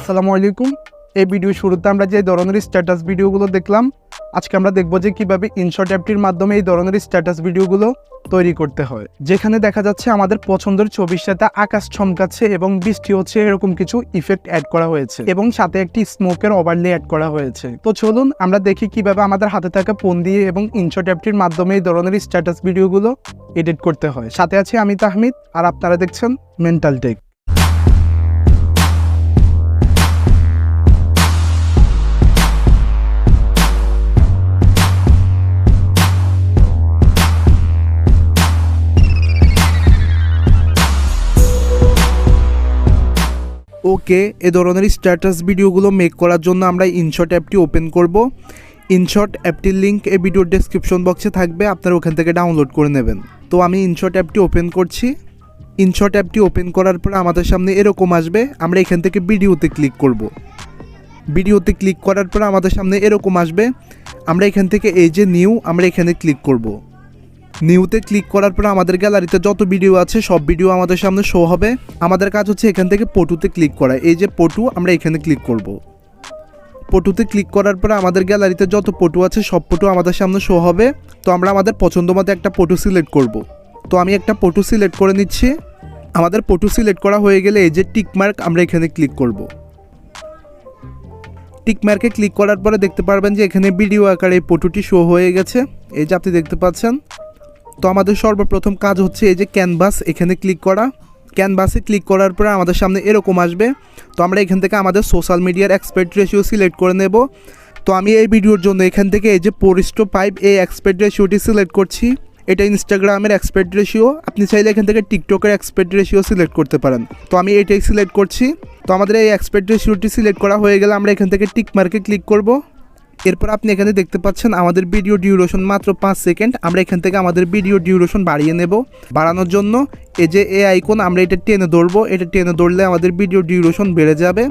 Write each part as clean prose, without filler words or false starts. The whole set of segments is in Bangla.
আসসালামু আলাইকুম। এই ভিডিও শুরুতে আমরা যে ধরনের স্ট্যাটাস ভিডিওগুলো দেখলাম, আজকে আমরা দেখব যে কিভাবে ইনশট অ্যাপটির মাধ্যমে এই ধরনের স্ট্যাটাস ভিডিওগুলো তৈরি করতে হয়। যেখানে দেখা যাচ্ছে আমাদের পছন্দের ছবির সাথে আকাশ চমকাচ্ছে এবং বৃষ্টি হচ্ছে, এরকম কিছু ইফেক্ট অ্যাড করা হয়েছে এবং সাথে একটি স্মোকের ওভারলে অ্যাড করা হয়েছে। তো চলুন আমরা দেখি কিভাবে আমাদের হাতে থাকা ফোন দিয়ে এবং ইনশট অ্যাপটির মাধ্যমে এই ধরনের স্ট্যাটাস ভিডিওগুলো এডিট করতে হয়। সাথে আছি আমি তাহমিদ, আর আপনারা দেখছেন মেন্টাল টেক। ওকে, এ ধরনের স্ট্যাটাস ভিডিওগুলো মেক করার জন্য আমরা ইনশট অ্যাপটি ওপেন করব। ইনশট অ্যাপটির লিঙ্ক এই ভিডিওর ডেসক্রিপশন বক্সে থাকবে, আপনারা ওখান থেকে ডাউনলোড করে নেবেন। তো আমি ইনশট অ্যাপটি ওপেন করছি। ইনশট অ্যাপটি ওপেন করার পর আমাদের সামনে এরকম আসবে। আমরা এখান থেকে ভিডিওতে ক্লিক করব। ভিডিওতে ক্লিক করার পর আমাদের সামনে এরকম আসবে। আমরা এখান থেকে এই যে নিউ, আমরা এখানে ক্লিক করব। নিউতে ক্লিক করার পর আমাদের গ্যালারিতে যত ভিডিও আছে সব ভিডিও আমাদের সামনে শো হবে। আমাদের কাজ হচ্ছে এখান থেকে ফটোতে ক্লিক করা। এই যে ফটো, আমরা এখানে ক্লিক করব। ফটোতে ক্লিক করার পর আমাদের গ্যালারিতে যত ফটো আছে সব ফটো আমাদের সামনে শো হবে। তো আমরা আমাদের পছন্দ মতো একটা ফটো সিলেক্ট করব। তো আমি একটা ফটো সিলেক্ট করে নিচ্ছি। আমাদের ফটো সিলেক্ট করা হয়ে গেলে এই যে টিক মার্ক, আমরা এখানে ক্লিক করব। টিক মার্কে ক্লিক করার পরে দেখতে পারবেন যে এখানে ভিডিও আকারে এই ফটোটি শো হয়ে গেছে। এই যে আপনি দেখতে পাচ্ছেন। তো আমাদের সর্বপ্রথম কাজ হচ্ছে এই যে ক্যানভাস, এখানে ক্লিক করা। ক্যানভাসে ক্লিক করার পরে আমাদের সামনে এরকম আসবে। তো আমরা এখান থেকে আমাদের সোশ্যাল মিডিয়ার অ্যাসপেক্ট রেশিও সিলেক্ট করে নেব। তো আমি এই ভিডিওর জন্য এখান থেকে এই যে 4:5 এই অ্যাসপেক্ট রেশিওটি সিলেক্ট করছি। এটা ইনস্টাগ্রামের অ্যাসপেক্ট রেশিও। আপনি চাইলে এখান থেকে টিকটকের অ্যাসপেক্ট রেশিও সিলেক্ট করতে পারেন। তো আমি এটাই সিলেক্ট করছি। তো আমাদের এই অ্যাসপেক্ট রেশিওটি সিলেক্ট করা হয়ে গেলে আমরা এখান থেকে টিক মার্কে ক্লিক করব। এরপর আপনি এখানে দেখতে পাচ্ছেন আমাদের ভিডিও ডিউরেশন মাত্র 5 সেকেন্ড। আমরা এখান থেকে আমাদের ভিডিও ডিউরেশন বাড়িয়ে নেব। বাড়ানোর জন্য এই যে এ আইকন, আমরা এটা টেনে ধরবো। এটা টেনে ধরলে আমাদের ভিডিও ডিউরেশন বেড়ে যাবে।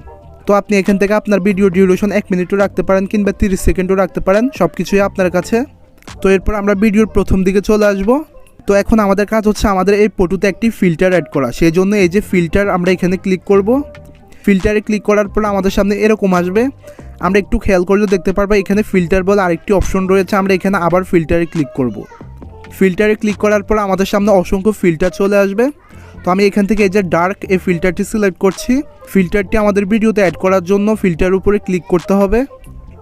তো আপনি এখান থেকে আপনার ভিডিও ডিউরেশন 1 মিনিটও রাখতে পারেন কিংবা 30 সেকেন্ডও রাখতে পারেন, সব কিছুই আপনার কাছে। তো এরপর আমরা ভিডিওর প্রথম দিকে চলে আসব। তো এখন আমাদের কাজ হচ্ছে আমাদের এই ফটোতে একটি ফিল্টার অ্যাড করা। সেই জন্য এই যে ফিল্টার, আমরা এখানে ক্লিক করব। ফিল্টারে ক্লিক করার পর আমাদের সামনে এরকম আসবে। আমরা একটু খেয়াল করলে দেখতে পারবো এখানে ফিল্টার বলে আরেকটি অপশন রয়েছে। আমরা এখানে আবার ফিল্টারে ক্লিক করব। ফিল্টারে ক্লিক করার পর আমাদের সামনে অসংখ্য ফিল্টার চলে আসবে। তো আমি এখান থেকে এই যে ডার্ক এই ফিল্টারটি সিলেক্ট করছি। ফিল্টারটি আমাদের ভিডিওতে অ্যাড করার জন্য ফিল্টার উপরে ক্লিক করতে হবে।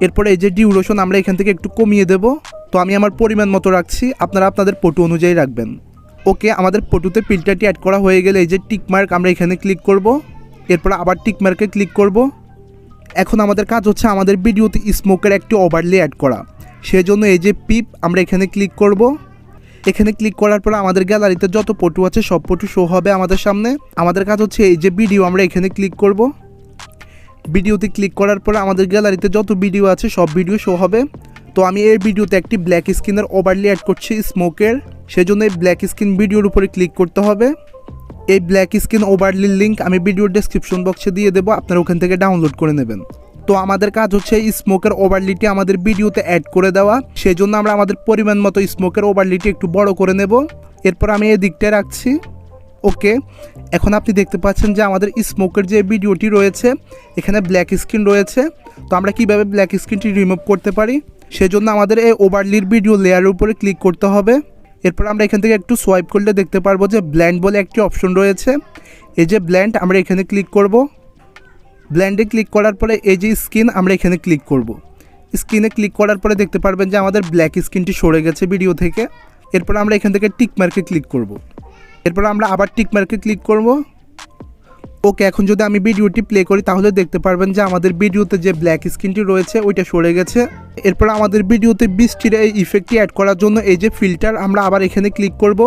এরপরে এই যে ডিউরেশন, আমরা এখান থেকে একটু কমিয়ে দেব। তো আমি আমার পরিমাণ মতো রাখছি, আপনারা আপনাদের ফটো অনুযায়ী রাখবেন। ওকে, আমাদের ফটোতে ফিল্টারটি অ্যাড করা হয়ে গেলে এই যে টিক মার্ক, আমরা এখানে ক্লিক করব। এরপর আবার টিক মার্কে ক্লিক করব। এখন আমাদের কাজ হচ্ছে আমাদের ভিডিওতে স্মোকের একটি ওভারলে অ্যাড করা। সেই জন্য এই যে পিপ, আমরা এখানে ক্লিক করব। এখানে ক্লিক করার পর আমাদের গ্যালারিতে যত ফটো আছে সব ফটো শো হবে আমাদের সামনে। আমাদের কাজ হচ্ছে এই যে ভিডিও, আমরা এখানে ক্লিক করব। ভিডিওতে ক্লিক করার পর আমাদের গ্যালারিতে যত ভিডিও আছে সব ভিডিও শো হবে। তো আমি এই ভিডিওতে একটি ব্ল্যাক স্ক্রিনের ওভারলে অ্যাড করছি স্মোকের। সেই জন্য এই ব্ল্যাক স্ক্রিন ভিডিওর উপরে ক্লিক করতে হবে। এই ব্ল্যাক স্ক্রিন ওভারলির লিঙ্ক আমি ভিডিওর ডেসক্রিপশন বক্সে দিয়ে দেবো, আপনারা ওখান থেকে ডাউনলোড করে নেবেন। তো আমাদের কাজ হচ্ছে এই স্মোকের ওভারলিটি আমাদের ভিডিওতে অ্যাড করে দেওয়া। সেই জন্য আমরা আমাদের পরিমাণ মতো স্মোকের ওভারলিটি একটু বড় করে নেব। এরপর আমি এই দিকটায় রাখছি। ওকে, এখন আপনি দেখতে পাচ্ছেন যে আমাদের স্মোকের যে ভিডিওটি রয়েছে এখানে ব্ল্যাক স্ক্রিন রয়েছে। তো আমরা কিভাবে ব্ল্যাক স্ক্রিনটি রিমুভ করতে পারি, সেজন্য আমাদের এই ওভারলির ভিডিও লেয়ারের উপরে ক্লিক করতে হবে। এরপর আমরা এখান থেকে একটু সোয়াইপ করলে দেখতে পারবো যে ব্ল্যান্ড বলে একটি অপশন রয়েছে। এই যে ব্ল্যান্ড, আমরা এখানে ক্লিক করব। ব্ল্যান্ডে ক্লিক করার পরে এই যে স্ক্রিন, আমরা এখানে ক্লিক করব। স্ক্রিনে ক্লিক করার পরে দেখতে পারবেন যে আমাদের ব্ল্যাক স্ক্রিনটি সরে গেছে ভিডিও থেকে। এরপর আমরা এখান থেকে টিক মার্কে ক্লিক করব। এরপর আমরা আবার টিক মার্কে ক্লিক করব। ওকে, এখন যদি আমি ভিডিওটি প্লে করি তাহলে দেখতে পারবেন যে আমাদের ভিডিওতে যে ব্ল্যাক স্ক্রিনটি রয়েছে ওইটা সরে গেছে। এরপর আমাদের ভিডিওতে বৃষ্টির এই ইফেক্টটি অ্যাড করার জন্য এই যে ফিল্টার, আমরা আবার এখানে ক্লিক করব।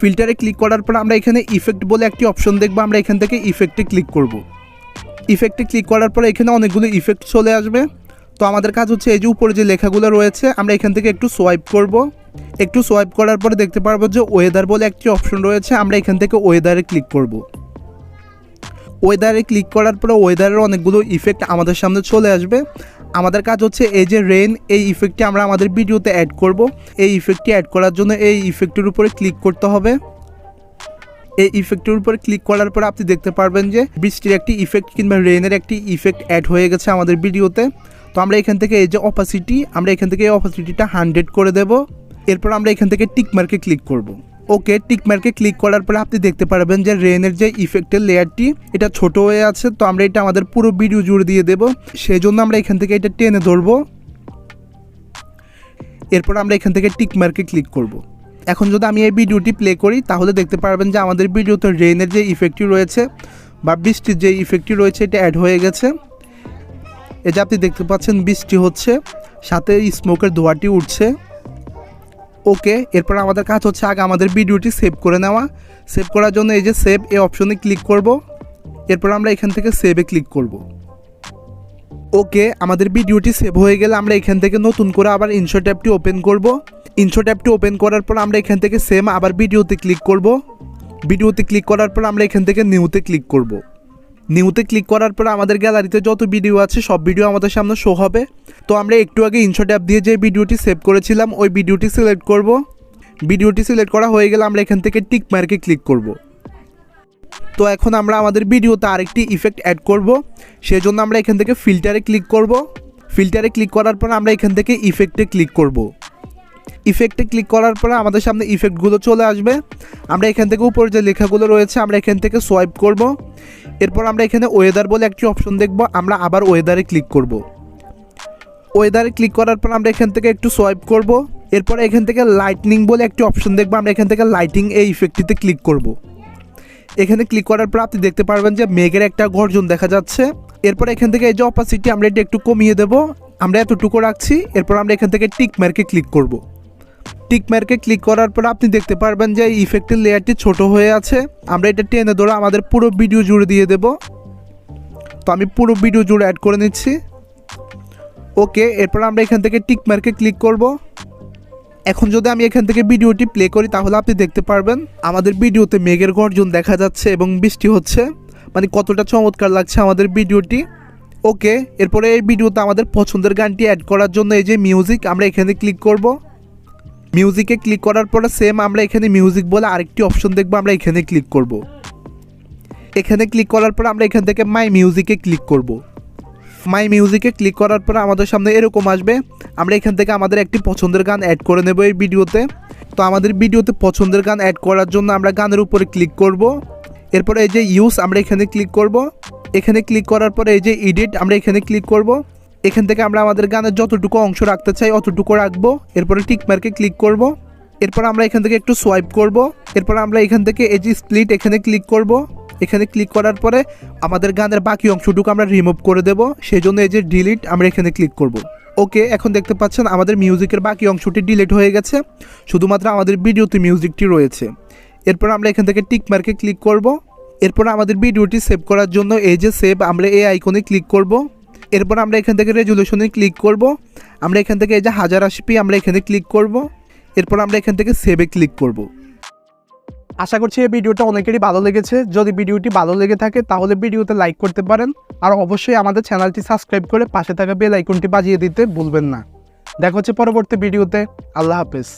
ফিল্টারে ক্লিক করার পর আমরা এখানে ইফেক্ট বলে একটি অপশন দেখব, আমরা এখান থেকে ইফেক্টে ক্লিক করব। ইফেক্টে ক্লিক করার পর এখানে অনেকগুলো ইফেক্ট চলে আসবে। তো আমাদের কাজ হচ্ছে এই যে উপরে যে লেখাগুলো রয়েছে আমরা এখান থেকে একটু সোয়াইপ করব। একটু সোয়াইপ করার পরে দেখতে পারবো যে ওয়েদার বলে একটি অপশন রয়েছে, আমরা এখান থেকে ওয়েদারে ক্লিক করব। ওয়েদারে ক্লিক করার পরে ওয়েদারের অনেকগুলো ইফেক্ট আমাদের সামনে চলে আসবে। আমাদের কাজ হচ্ছে এই যে রেইন, এই ইফেক্টটি আমরা আমাদের ভিডিওতে অ্যাড করব। এই ইফেক্টটি অ্যাড করার জন্য এই ইফেক্টের উপরে ক্লিক করতে হবে। এই ইফেক্টের উপর ক্লিক করার পর আপনি দেখতে পারবেন যে বৃষ্টির একটি ইফেক্ট কিংবা রেইনের একটি ইফেক্ট অ্যাড হয়ে গেছে আমাদের ভিডিওতে। তো আমরা এখান থেকে এই যে অপাসিটি, আমরা এখান থেকে এই অপাসিটিটা 100 করে দেব। এরপর আমরা এখান থেকে টিক মার্কে ক্লিক করব। ওকে, টিক মার্কে ক্লিক করার পরে আপনি দেখতে পারবেন যে রেইনের যে ইফেক্টের লেয়ারটি এটা ছোট হয়ে আছে। তো আমরা এটা আমাদের পুরো ভিডিও জুড়ে দিয়ে দেব, সেই জন্য আমরা এখান থেকে এটা টেনে ধরবো। এরপর আমরা এখান থেকে টিক মার্কে ক্লিক করব। এখন যদি আমি এই ভিডিওটি প্লে করি তাহলে দেখতে পারবেন যে আমাদের ভিডিওতে রেইনের যে ইফেক্টটি রয়েছে বা বৃষ্টির যে ইফেক্টটি রয়েছে এটা অ্যাড হয়ে গেছে। এই যে আপনি দেখতে পাচ্ছেন বৃষ্টি হচ্ছে, সাথে স্মোকের ধোঁয়াটি উঠছে। ওকে, এরপর আমাদের কাজ হচ্ছে আগে আমাদের ভিডিওটি সেভ করে নেওয়া। সেভ করার জন্য এই যে সেভ এই অপশনে ক্লিক করব। এরপর আমরা এখান থেকে সেভে ক্লিক করব। ওকে, আমাদের ভিডিওটি সেভ হয়ে গেলে আমরা এখান থেকে নতুন করে আবার ইনশট অ্যাপটি ওপেন করব। ইনশট অ্যাপটি ওপেন করার পর আমরা এখান থেকে সেম আবার ভিডিওতে ক্লিক করব। ভিডিওতে ক্লিক করার পর আমরা এখান থেকে নিউতে ক্লিক করব। নিউতে ক্লিক করার পর আমাদের গ্যালারিতে যত ভিডিও আছে সব ভিডিও আমাদের সামনে শো হবে। তো আমরা একটু আগে ইনশট অ্যাপ দিয়ে যে ভিডিওটি সেভ করেছিলাম ওই ভিডিওটি সিলেক্ট করব। ভিডিওটি সিলেক্ট করা হয়ে গেলে আমরা এখান থেকে টিক মার্কে ক্লিক করব। তো এখন আমরা আমাদের ভিডিওতে আরেকটি ইফেক্ট অ্যাড করব, সেজন্য আমরা এখান থেকে ফিল্টারে ক্লিক করব। ফিল্টারে ক্লিক করার পর আমরা এখান থেকে ইফেক্টে ক্লিক করব। ইফেক্টে ক্লিক করার পরে আমাদের সামনে ইফেক্টগুলো চলে আসবে। আমরা এখান থেকে উপরে যে লেখাগুলো রয়েছে আমরা এখান থেকে সোয়াইপ করব। এরপর আমরা এখানে ওয়েদার বলে একটি অপশন দেখব, আমরা আবার ওয়েদারে ক্লিক করব। ওয়েদারে ক্লিক করার পর আমরা এখান থেকে একটু সোয়াইপ করব। এরপর এখান থেকে লাইটনিং বলে একটি অপশন দেখব, আমরা এখান থেকে লাইটিং এই ইফেক্টটিতে ক্লিক করব। এখানে ক্লিক করার পর আপনি দেখতে পারবেন যে মেঘের একটা গর্জন দেখা যাচ্ছে। এরপর এখান থেকে এই যে অপাসিটি আমরা এটা একটু কমিয়ে দেব, আমরা এতটুকু রাখছি। এরপর আমরা এখান থেকে টিক মার্কে ক্লিক করব। টিক মার্কে ক্লিক করার পর আপনি দেখতে পারবেন যে এই ইফেক্টের লেয়ারটি ছোট হয়ে আছে। আমরা এটা টেনে ধরে আমাদের পুরো ভিডিও জুড়ে দিয়ে দেব। তো আমি পুরো ভিডিও জুড়ে অ্যাড করে নিচ্ছি। ওকে, এরপর আমরা এখান থেকে টিক মার্কে ক্লিক করব। এখন যদি আমি এখান থেকে ভিডিওটি প্লে করি তাহলে আপনি দেখতে পারবেন আমাদের ভিডিওতে মেঘের গর্জন দেখা যাচ্ছে এবং বৃষ্টি হচ্ছে, মানে কতটা চমৎকার লাগছে আমাদের ভিডিওটি। ওকে, এরপরে এই ভিডিওতে আমাদের পছন্দের গানটি অ্যাড করার জন্য এই যে মিউজিক আমরা এখানে ক্লিক করব। মিউজিকে ক্লিক করার পরে সেম আমরা এখানে মিউজিক বলে আরেকটি অপশন দেখবো, আমরা এখানে ক্লিক করব। এখানে ক্লিক করার পর আমরা এখান থেকে মাই মিউজিকে ক্লিক করব। মাই মিউজিকে ক্লিক করার পর আমাদের সামনে এরকম আসবে। আমরা এখান থেকে আমাদের একটি পছন্দের গান অ্যাড করে নেব এই ভিডিওতে। তো আমাদের ভিডিওতে পছন্দের গান অ্যাড করার জন্য আমরা গানের উপরে ক্লিক করব। এরপরে এই যে ইউজ আমরা এখানে ক্লিক করব। এখানে ক্লিক করার পরে এই যে এডিট আমরা এখানে ক্লিক করব। এখান থেকে আমরা আমাদের গানের যতটুকু অংশ রাখতে চাই অতটুকু রাখবো। এরপরে টিক মার্কে ক্লিক করব। এরপর আমরা এখান থেকে একটু সোয়াইপ করব। এরপর আমরা এখান থেকে এই যে স্প্লিট এখানে ক্লিক করব। এখানে ক্লিক করার পরে আমাদের গানের বাকি অংশটুকু আমরা রিমুভ করে দেব, সেই জন্য এই যে ডিলিট আমরা এখানে ক্লিক করব। ওকে, এখন দেখতে পাচ্ছেন আমাদের মিউজিকের বাকি অংশটি ডিলিট হয়ে গেছে, শুধুমাত্র আমাদের ভিডিওতে মিউজিকটি রয়েছে। এরপর আমরা এখান থেকে টিক মার্কে ক্লিক করব। এরপর আমাদের ভিডিওটি সেভ করার জন্য এই যে সেভ আমরা এই আইকনে ক্লিক করব। এরপর আমরা এখান থেকে রেজুলেশনে ক্লিক করব। আমরা এখান থেকে এই যে 1080p আমরা এখানে ক্লিক করব। এরপর আমরা এখান থেকে সেভে ক্লিক করব। আশা করছি এই ভিডিওটা অনেকেরই ভালো লেগেছে। যদি ভিডিওটি ভালো লেগে থাকে তাহলে ভিডিওতে লাইক করতে পারেন, আর অবশ্যই আমাদের চ্যানেলটি সাবস্ক্রাইব করে পাশে থাকা বেল আইকনটি বাজিয়ে দিতে ভুলবেন না। দেখা হচ্ছে পরবর্তী ভিডিওতে। আল্লাহ হাফেজ।